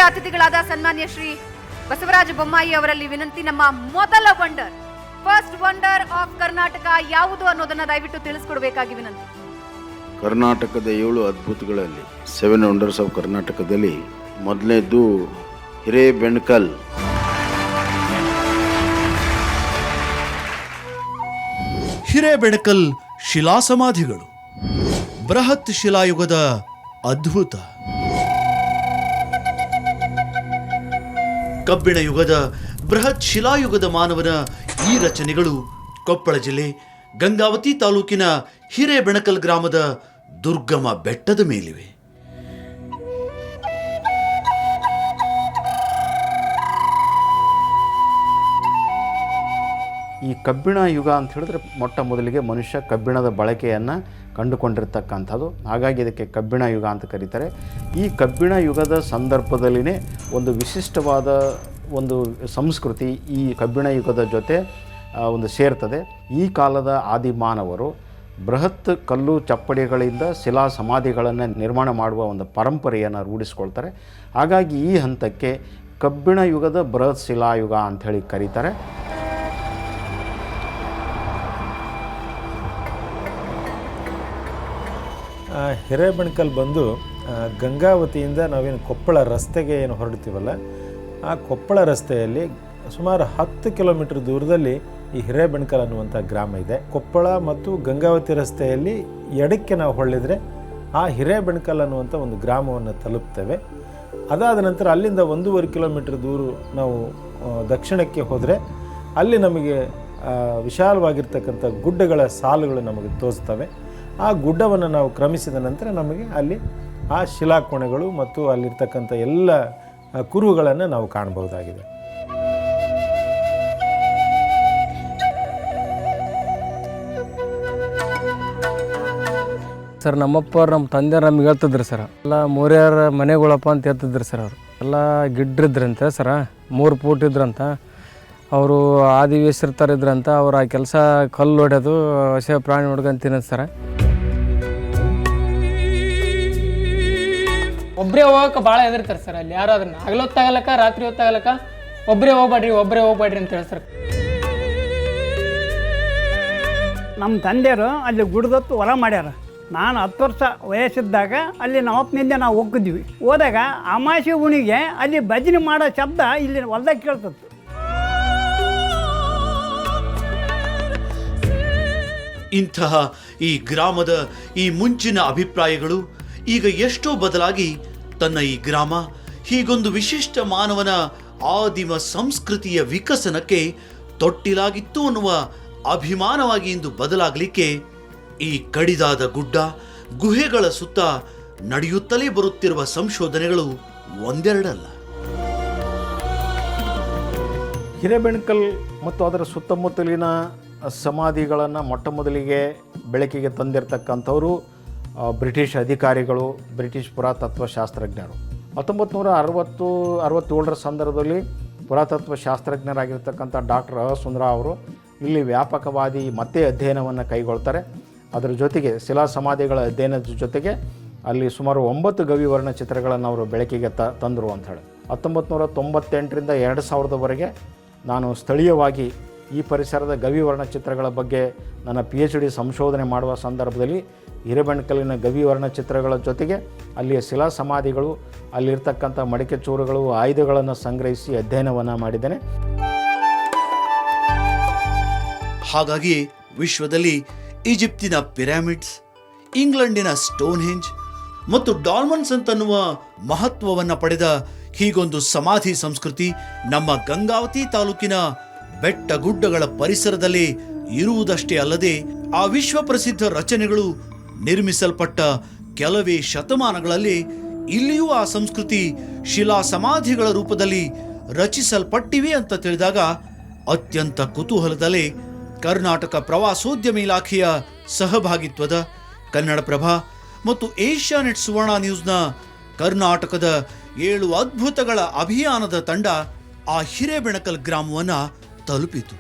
ಅತಿಥಿಗಳಾದ ಸನ್ಮಾನ್ಯ ಶ್ರೀ ಬಸವರಾಜ ಬೊಮ್ಮಾಯಿ ಅವರಲ್ಲಿ ವಿನಂತಿ, ನಮ್ಮ ಮೊದಲ ಫಸ್ಟ್ ವಂಡರ್ ಆಫ್ ಕರ್ನಾಟಕ ಯಾವುದು ಅನ್ನೋದನ್ನ ದಯವಿಟ್ಟು ತಿಳಿಸ್ಕೊಡ್ಬೇಕಾಗಿ ವಿನಂತಿ. ಕರ್ನಾಟಕದ 7 ಅದ್ಭುತಗಳಲ್ಲಿ 7 ವಂಡರ್ಸ್ ಆಫ್ ಕರ್ನಾಟಕದಲ್ಲಿ ಮೊದಲನೇದು ಹಿರೇಬೆಣಕಲ್. ಹಿರೇಬೆಣಕಲ್ ಶಿಲಾ ಸಮಾಧಿಗಳು ಬೃಹತ್ ಶಿಲಾಯುಗದ ಅದ್ಭುತ. ಕಬ್ಬಿಣ ಯುಗದ ಬೃಹತ್ ಶಿಲಾಯುಗದ ಮಾನವನ ಈ ರಚನೆಗಳು ಕೊಪ್ಪಳ ಜಿಲ್ಲೆ ಗಂಗಾವತಿ ತಾಲೂಕಿನ ಹಿರೇಬೆಣಕಲ್ ಗ್ರಾಮದ ದುರ್ಗಮ ಬೆಟ್ಟದ ಮೇಲಿವೆ. ಈ ಕಬ್ಬಿಣ ಯುಗ ಅಂತ ಹೇಳಿದ್ರೆ ಮೊಟ್ಟ ಮೊದಲಿಗೆ ಮನುಷ್ಯ ಕಬ್ಬಿಣದ ಬಳಕೆಯನ್ನು ಕಂಡುಕೊಂಡಿರ್ತಕ್ಕಂಥದ್ದು. ಹಾಗಾಗಿ ಇದಕ್ಕೆ ಕಬ್ಬಿಣ ಯುಗ ಅಂತ ಕರೀತಾರೆ. ಈ ಕಬ್ಬಿಣ ಯುಗದ ಸಂದರ್ಭದಲ್ಲಿನೇ ಒಂದು ವಿಶಿಷ್ಟವಾದ ಒಂದು ಸಂಸ್ಕೃತಿ ಈ ಕಬ್ಬಿಣ ಯುಗದ ಜೊತೆ ಒಂದು ಸೇರ್ತದೆ. ಈ ಕಾಲದ ಆದಿಮಾನವರು ಬೃಹತ್ ಕಲ್ಲು ಚಪ್ಪಡಿಗಳಿಂದ ಶಿಲಾ ಸಮಾಧಿಗಳನ್ನು ನಿರ್ಮಾಣ ಮಾಡುವ ಒಂದು ಪರಂಪರೆಯನ್ನು ರೂಢಿಸ್ಕೊಳ್ತಾರೆ. ಹಾಗಾಗಿ ಈ ಹಂತಕ್ಕೆ ಕಬ್ಬಿಣ ಯುಗದ ಬೃಹತ್ ಶಿಲಾಯುಗ ಅಂಥೇಳಿ ಕರೀತಾರೆ. ಹಿರೇಬೆಣಕಲ್ ಬಂದು ಗಂಗಾವತಿಯಿಂದ ನಾವೇನು ಕೊಪ್ಪಳ ರಸ್ತೆಗೆ ಏನು ಹೊರಡ್ತೀವಲ್ಲ, ಆ ಕೊಪ್ಪಳ ರಸ್ತೆಯಲ್ಲಿ ಸುಮಾರು 10 ಕಿಲೋಮೀಟರ್ ದೂರದಲ್ಲಿ ಈ ಹಿರೇಬೆಣಕಲ್ ಅನ್ನುವಂಥ ಗ್ರಾಮ ಇದೆ. ಕೊಪ್ಪಳ ಮತ್ತು ಗಂಗಾವತಿ ರಸ್ತೆಯಲ್ಲಿ ಎಡಕ್ಕೆ ನಾವು ಹೊರಳಿದರೆ ಆ ಹಿರೇಬೆಣಕಲ್ ಅನ್ನುವಂಥ ಒಂದು ಗ್ರಾಮವನ್ನು ತಲುಪ್ತೇವೆ. ಅದಾದ ನಂತರ ಅಲ್ಲಿಂದ 1.5 ಕಿಲೋಮೀಟರ್ ದೂರ ನಾವು ದಕ್ಷಿಣಕ್ಕೆ ಹೋದರೆ ಅಲ್ಲಿ ನಮಗೆ ವಿಶಾಲವಾಗಿರ್ತಕ್ಕಂಥ ಗುಡ್ಡಗಳ ಸಾಲುಗಳು ನಮಗೆ ತೋರಿಸ್ತವೆ. ಆ ಗುಡ್ಡವನ್ನು ನಾವು ಕ್ರಮಿಸಿದ ನಂತರ ನಮಗೆ ಅಲ್ಲಿ ಆ ಶಿಲಾಕೋಣೆಗಳು ಮತ್ತು ಅಲ್ಲಿರ್ತಕ್ಕಂಥ ಎಲ್ಲ ಕುರುಹುಗಳನ್ನು ನಾವು ಕಾಣಬಹುದಾಗಿದೆ. ಸರ್, ನಮ್ಮಪ್ಪ ನಮ್ಮ ತಂದೆಯವ್ರು ನಮ್ಗೆ ಹೇಳ್ತಿದ್ರು ಸರ್, ಎಲ್ಲ ಮೋರ್ಯಾರ ಮನೆಗಳಪ್ಪ ಅಂತ ಹೇಳ್ತಿದ್ರು ಸರ್. ಅವರು ಎಲ್ಲ ಗಿಡ್ರಿದ್ರಂತೆ ಸರ, 3 ಫೂಟ್ ಇದ್ರಂತ. ಅವರು ಆದಿವೇಶರು ಇದ್ರಂತ. ಅವ್ರು ಆ ಕೆಲಸ ಕಲ್ಲು ಹೊಡೆಯೋದು, ಹಸೆ ಪ್ರಾಣಿ ಹೊಡ್ಕೊಂಡು ತಿನ್ನೋದು ಸರ. ಒಬ್ಬರೇ ಹೋಗಕ್ಕೆ ಭಾಳ ಹೆದರ್ತಾರೆ ಸರ್. ಅಲ್ಲಿ ಯಾರು ಅದನ್ನ ಹಗಲು ಹೊತ್ತಾಗಲಕ್ಕ ರಾತ್ರಿ ಹೊತ್ತಾಗಲಕ್ಕ ಒಬ್ಬರೇ ಹೋಗ್ಬೇಡ್ರಿ ಅಂತ ಹೇಳಿ ಸರ್. ನಮ್ಮ ತಂದೆಯರು ಅಲ್ಲಿ ಗುಡ್ದತ್ತು ಹೊಲ ಮಾಡ್ಯಾರ. ನಾನು 10 ವರ್ಷ ವಯಸ್ಸಿದ್ದಾಗ ಅಲ್ಲಿ ನಮ್ಮಪ್ಪನಿಂದ ನಾವು ಹೋಗಿದ್ವಿ. ಹೋದಾಗ ಅಮಾಸೆ ಉಣಿಗೆ ಅಲ್ಲಿ ಭಜನೆ ಮಾಡೋ ಶಬ್ದ ಇಲ್ಲಿ ಹೊಲ್ದಾಗ ಕೇಳ್ತತ್ತು. ಇಂತಹ ಈ ಗ್ರಾಮದ ಈ ಮುಂಚಿನ ಅಭಿಪ್ರಾಯಗಳು ಈಗ ಎಷ್ಟೋ ಬದಲಾಗಿ ತನ್ನ ಈ ಗ್ರಾಮ ಹೀಗೊಂದು ವಿಶಿಷ್ಟ ಮಾನವನ ಆದಿಮ ಸಂಸ್ಕೃತಿಯ ವಿಕಸನಕ್ಕೆ ತೊಟ್ಟಿಲಾಗಿತ್ತು ಅನ್ನುವ ಅಭಿಮಾನವಾಗಿ ಇಂದು ಬದಲಾಗಲಿಕ್ಕೆ ಈ ಕಡಿದಾದ ಗುಡ್ಡ ಗುಹೆಗಳ ಸುತ್ತ ನಡೆಯುತ್ತಲೇ ಬರುತ್ತಿರುವ ಸಂಶೋಧನೆಗಳು ಒಂದೆರಡಲ್ಲ. ಹಿರೇಬೆಣಕಲ್ ಮತ್ತು ಅದರ ಸುತ್ತಮುತ್ತಲಿನ ಸಮಾಧಿಗಳನ್ನು ಮೊಟ್ಟ ಮೊದಲಿಗೆ ಬೆಳಕಿಗೆ ತಂದಿರತಕ್ಕಂಥವರು ಬ್ರಿಟಿಷ್ ಅಧಿಕಾರಿಗಳು, ಬ್ರಿಟಿಷ್ ಪುರಾತತ್ವ ಶಾಸ್ತ್ರಜ್ಞರು. 1967ರ ಸಂದರ್ಭದಲ್ಲಿ ಪುರಾತತ್ವ ಶಾಸ್ತ್ರಜ್ಞರಾಗಿರ್ತಕ್ಕಂಥ ಡಾಕ್ಟರ್ ಸುಂದರ ಅವರು ಇಲ್ಲಿ ವ್ಯಾಪಕವಾದಿ ಮತ್ತೆ ಅಧ್ಯಯನವನ್ನು ಕೈಗೊಳ್ತಾರೆ. ಅದರ ಜೊತೆಗೆ ಶಿಲಾ ಸಮಾಧಿಗಳ ಅಧ್ಯಯನದ ಜೊತೆಗೆ ಅಲ್ಲಿ ಸುಮಾರು 9 ಗವಿವರ್ಣ ಚಿತ್ರಗಳನ್ನು ಅವರು ಬೆಳಕಿಗೆ ತಂದರು ಅಂಥೇಳಿ. 1998ರಿಂದ 2000ವರೆಗೆ ನಾನು ಸ್ಥಳೀಯವಾಗಿ ಈ ಪರಿಸರದ ಗವಿವರ್ಣ ಚಿತ್ರಗಳ ಬಗ್ಗೆ ನನ್ನ PhD ಸಂಶೋಧನೆ ಮಾಡುವ ಸಂದರ್ಭದಲ್ಲಿ ಹಿರೇಬೆಣಕಲ್ಲಿನ ಗವಿವರ್ಣ ಚಿತ್ರಗಳ ಜೊತೆಗೆ ಅಲ್ಲಿಯ ಶಿಲಾ ಸಮಾಧಿಗಳು, ಅಲ್ಲಿರ್ತಕ್ಕಂಥ ಮಡಿಕೆ ಚೂರುಗಳು, ಆಯುಧಗಳನ್ನು ಸಂಗ್ರಹಿಸಿ ಅಧ್ಯಯನವನ್ನು ಮಾಡಿದ್ದೇನೆ. ಹಾಗಾಗಿ ವಿಶ್ವದಲ್ಲಿ ಈಜಿಪ್ತಿನ ಪಿರಾಮಿಡ್ಸ್, ಇಂಗ್ಲೆಂಡಿನ ಸ್ಟೋನ್ಹೆಂಜ್ ಮತ್ತು ಡಾಲ್ಮನ್ಸ್ ಅಂತನ್ನುವ ಮಹತ್ವವನ್ನು ಪಡೆದ ಹೀಗೊಂದು ಸಮಾಧಿ ಸಂಸ್ಕೃತಿ ನಮ್ಮ ಗಂಗಾವತಿ ತಾಲೂಕಿನ ಬೆಟ್ಟ ಗುಡ್ಡಗಳ ಪರಿಸರದಲ್ಲಿ ಇರುವುದಷ್ಟೇ ಅಲ್ಲದೆ ಆ ವಿಶ್ವ ಪ್ರಸಿದ್ಧ ರಚನೆಗಳು ನಿರ್ಮಿಸಲ್ಪಟ್ಟ ಕೆಲವೇ ಶತಮಾನಗಳಲ್ಲಿ ಇಲ್ಲಿಯೂ ಆ ಸಂಸ್ಕೃತಿ ಶಿಲಾ ಸಮಾಧಿಗಳ ರೂಪದಲ್ಲಿ ರಚಿಸಲ್ಪಟ್ಟಿವೆ ಅಂತ ತಿಳಿದಾಗ ಅತ್ಯಂತ ಕುತೂಹಲದಲ್ಲೇ ಕರ್ನಾಟಕ ಪ್ರವಾಸೋದ್ಯಮ ಇಲಾಖೆಯ ಸಹಭಾಗಿತ್ವದ ಕನ್ನಡಪ್ರಭ ಮತ್ತು ಏಷ್ಯಾನೆಟ್ ಸುವರ್ಣ ನ್ಯೂಸ್ನ ಕರ್ನಾಟಕದ 7 ಅದ್ಭುತಗಳ ಅಭಿಯಾನದ ತಂಡ ಆ ಹಿರೇಬೆಣಕಲ್ ಗ್ರಾಮವನ್ನು ತಲುಪಿತು.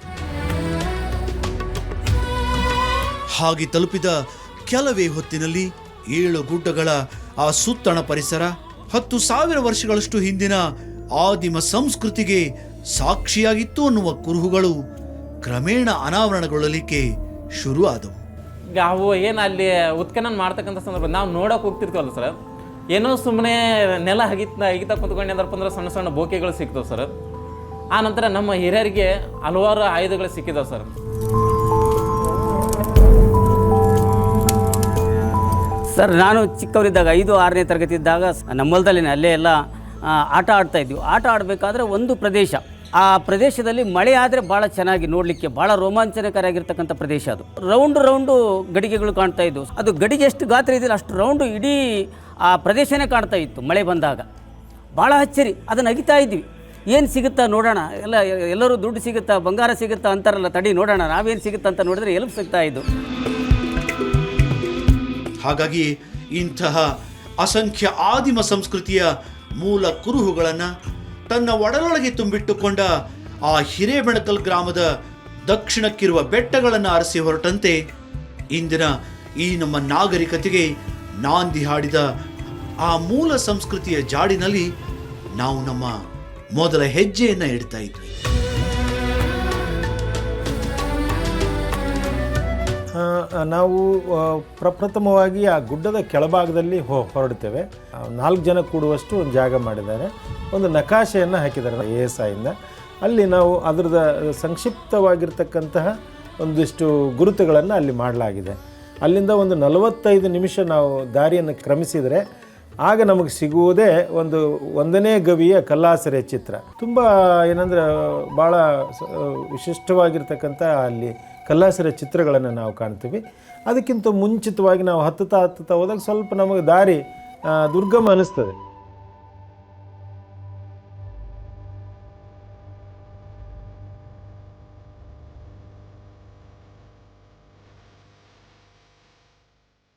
ಹಾಗೆ ತಲುಪಿದ ಕೆಲವೇ ಹೊತ್ತಿನಲ್ಲಿ 7 ಗುಡ್ಡಗಳ ಆ ಸುತ್ತಣ ಪರಿಸರ, 10,000 ವರ್ಷಗಳಷ್ಟು ಹಿಂದಿನ ಆದಿಮ ಸಂಸ್ಕೃತಿಗೆ ಸಾಕ್ಷಿಯಾಗಿತ್ತು ಅನ್ನುವ ಕುರುಹುಗಳು ಕ್ರಮೇಣ ಅನಾವರಣಗೊಳ್ಳಲಿಕ್ಕೆ ಶುರು ಆದವು. ಈಗ ಅವು ಏನು ಅಲ್ಲಿ ಉತ್ಖನನ ಮಾಡ್ತಕ್ಕಂಥ ಸಂದರ್ಭ ನಾವು ನೋಡೋಕೆ ಹೋಗ್ತಿರ್ತೀವಲ್ಲ ಸರ್, ಏನೋ ಸುಮ್ಮನೆ ನೆಲ ಅಗಿತಾ ಕುತ್ಕೊಂಡು ಅಂದ್ರಪ್ಪ ಅಂದ್ರೆ ಸಣ್ಣ ಸಣ್ಣ ಬೋಕೆಗಳು ಸಿಗ್ತವೆ ಸರ್. ಆ ನಂತರ ನಮ್ಮ ಹಿರಿಯರಿಗೆ ಹಲವಾರು ಆಯುಧಗಳು ಸಿಕ್ಕಿದಾವೆ ಸರ್. ಸರ್, ನಾನು ಚಿಕ್ಕವರಿದ್ದಾಗ 5-6ನೇ ತರಗತಿ ಇದ್ದಾಗ ನಮ್ಮ ಹೊಲದಲ್ಲಿ ಅಲ್ಲೇ ಎಲ್ಲ ಆಟ ಆಡ್ತಾ ಇದ್ವಿ. ಆಟ ಆಡಬೇಕಾದ್ರೆ ಒಂದು ಪ್ರದೇಶ, ಆ ಪ್ರದೇಶದಲ್ಲಿ ಮಳೆ ಆದರೆ ಭಾಳ ಚೆನ್ನಾಗಿ ನೋಡಲಿಕ್ಕೆ ಭಾಳ ರೋಮಾಂಚನಕರಾಗಿರ್ತಕ್ಕಂಥ ಪ್ರದೇಶ. ಅದು ರೌಂಡು ಗಡಿಗೆಗಳು ಕಾಣ್ತಾ ಇದ್ವು. ಅದು ಗಡಿಗೆ ಎಷ್ಟು ಗಾತ್ರ ಇದೆಯಲ್ಲ ಅಷ್ಟು ರೌಂಡು ಇಡೀ ಆ ಪ್ರದೇಶನೇ ಕಾಣ್ತಾ ಇತ್ತು ಮಳೆ ಬಂದಾಗ. ಭಾಳ ಅಚ್ಚರಿ, ಅದನ್ನು ಅಗಿತಾ ಇದ್ವಿ. ಏನು ಸಿಗುತ್ತಾ ನೋಡೋಣ, ಎಲ್ಲರೂ ದುಡ್ಡು ಸಿಗುತ್ತಾ, ಬಂಗಾರ ಸಿಗುತ್ತಾ ಅಂತಾರಲ್ಲ, ತಡಿ ನೋಡೋಣ ನಾವೇನು ಸಿಗುತ್ತಾ ಅಂತ ನೋಡಿದ್ರೆ ಎಲ್ಪ್ ಸಿಗ್ತಾ ಇದ್ದು. ಹಾಗಾಗಿ ಇಂತಹ ಅಸಂಖ್ಯ ಆದಿಮ ಸಂಸ್ಕೃತಿಯ ಮೂಲ ಕುರುಹುಗಳನ್ನು ತನ್ನ ಒಡಲೊಳಗೆ ತುಂಬಿಟ್ಟುಕೊಂಡ ಆ ಹಿರೇಬೆಣಕಲ್ ಗ್ರಾಮದ ದಕ್ಷಿಣಕ್ಕಿರುವ ಬೆಟ್ಟಗಳನ್ನು ಅರಸಿ ಹೊರಟಂತೆ ಇಂದಿನ ಈ ನಮ್ಮ ನಾಗರಿಕತೆಗೆ ನಾಂದಿ ಹಾಡಿದ ಆ ಮೂಲ ಸಂಸ್ಕೃತಿಯ ಜಾಡಿನಲ್ಲಿ ನಾವು ನಮ್ಮ ಮೊದಲ ಹೆಜ್ಜೆಯನ್ನು ಇಡ್ತಾ ಇದ್ವಿ. ನಾವು ಪ್ರಪ್ರಥಮವಾಗಿ ಆ ಗುಡ್ಡದ ಕೆಳಭಾಗದಲ್ಲಿ ಹೊರಡ್ತೇವೆ. 4 ಜನ ಕೂಡುವಷ್ಟು ಒಂದು ಜಾಗ ಮಾಡಿದ್ದಾರೆ. ಒಂದು ನಕಾಶೆಯನ್ನು ಹಾಕಿದ್ದಾರೆ ASIಯಿಂದ. ಅಲ್ಲಿ ನಾವು ಅದರದ ಸಂಕ್ಷಿಪ್ತವಾಗಿರ್ತಕ್ಕಂತಹ ಒಂದಿಷ್ಟು ಗುರುತುಗಳನ್ನು ಅಲ್ಲಿ ಮಾಡಲಾಗಿದೆ. ಅಲ್ಲಿಂದ ಒಂದು 45 ನಿಮಿಷ ನಾವು ದಾರಿಯನ್ನು ಕ್ರಮಿಸಿದರೆ ಆಗ ನಮಗೆ ಸಿಗುವುದೇ ಒಂದನೇ ಗವಿಯ ಕಲ್ಲಾಸರೆ ಚಿತ್ರ. ತುಂಬ ಏನಂದರೆ ಭಾಳ ವಿಶಿಷ್ಟವಾಗಿರ್ತಕ್ಕಂಥ ಅಲ್ಲಿ ಕಲ್ಲಾಸರೆ ಚಿತ್ರಗಳನ್ನು ನಾವು ಕಾಣ್ತೀವಿ. ಅದಕ್ಕಿಂತ ಮುಂಚಿತವಾಗಿ ನಾವು ಹತ್ತುತ್ತಾ ಹೋದಾಗ ಸ್ವಲ್ಪ ನಮಗೆ ದಾರಿ ದುರ್ಗಮ ಅನ್ನಿಸ್ತದೆ.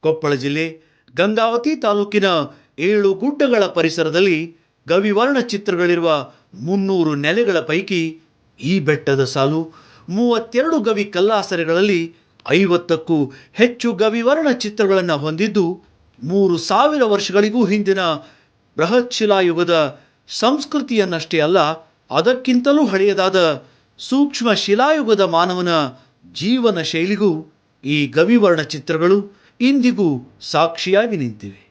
ಕೊಪ್ಪಳ ಜಿಲ್ಲೆ ಗಂಗಾವತಿ ತಾಲೂಕಿನ 7 ಗುಡ್ಡಗಳ ಪರಿಸರದಲ್ಲಿ ಗವಿವರ್ಣ ಚಿತ್ರಗಳಿರುವ 300 ನೆಲೆಗಳ ಪೈಕಿ ಈ ಬೆಟ್ಟದ ಸಾಲು 32 ಗವಿ ಕಲ್ಲಾಸರೆಗಳಲ್ಲಿ 50ಕ್ಕೂ ಹೆಚ್ಚು ಗವಿವರ್ಣ ಚಿತ್ರಗಳನ್ನು ಹೊಂದಿದ್ದು 3000 ವರ್ಷಗಳಿಗೂ ಹಿಂದಿನ ಬೃಹತ್ ಶಿಲಾಯುಗದ ಸಂಸ್ಕೃತಿಯನ್ನಷ್ಟೇ ಅಲ್ಲ, ಅದಕ್ಕಿಂತಲೂ ಹಳೆಯದಾದ ಸೂಕ್ಷ್ಮ ಶಿಲಾಯುಗದ ಮಾನವನ ಜೀವನ ಶೈಲಿಗೂ ಈ ಗವಿವರ್ಣ ಚಿತ್ರಗಳು ಇಂದಿಗೂ ಸಾಕ್ಷಿಯಾಗಿ ನಿಂತಿವೆ.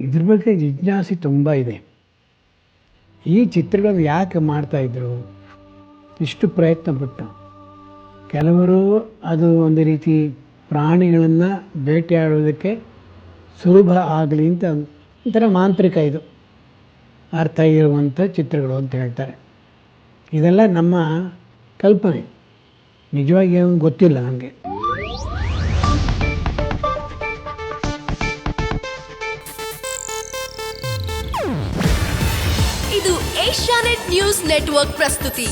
ಇದ್ರ ಬಗ್ಗೆ ಜಿಜ್ಞಾಸೆ ತುಂಬ ಇದೆ. ಈ ಚಿತ್ರಗಳನ್ನು ಯಾಕೆ ಮಾಡ್ತಾಯಿದ್ರು, ಇಷ್ಟು ಪ್ರಯತ್ನ ಪಟ್ಟು. ಕೆಲವರು ಅದು ಒಂದು ರೀತಿ ಪ್ರಾಣಿಗಳನ್ನು ಬೇಟೆಯಾಡೋದಕ್ಕೆ ಸುಲಭ ಆಗಲಿ ಅಂತ ಒಂಥರ ಮಾಂತ್ರಿಕ ಇದು ಅರ್ಥ ಇರುವಂಥ ಚಿತ್ರಗಳು ಅಂತ ಹೇಳ್ತಾರೆ. ಇದೆಲ್ಲ ನಮ್ಮ ಕಲ್ಪನೆ, ನಿಜವಾಗಿ ಏನು ಗೊತ್ತಿಲ್ಲ ನನಗೆ. ಇದು ಏಷ್ಯಾನೆಟ್ ನ್ಯೂಸ್ ನೆಟ್ವರ್ಕ್ ಪ್ರಸ್ತುತಿ.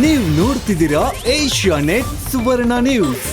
ನೀವು ನೋಡ್ತಿದ್ದೀರಾ ಏಷ್ಯಾನೆಟ್ ಸುವರ್ಣ ನ್ಯೂಸ್.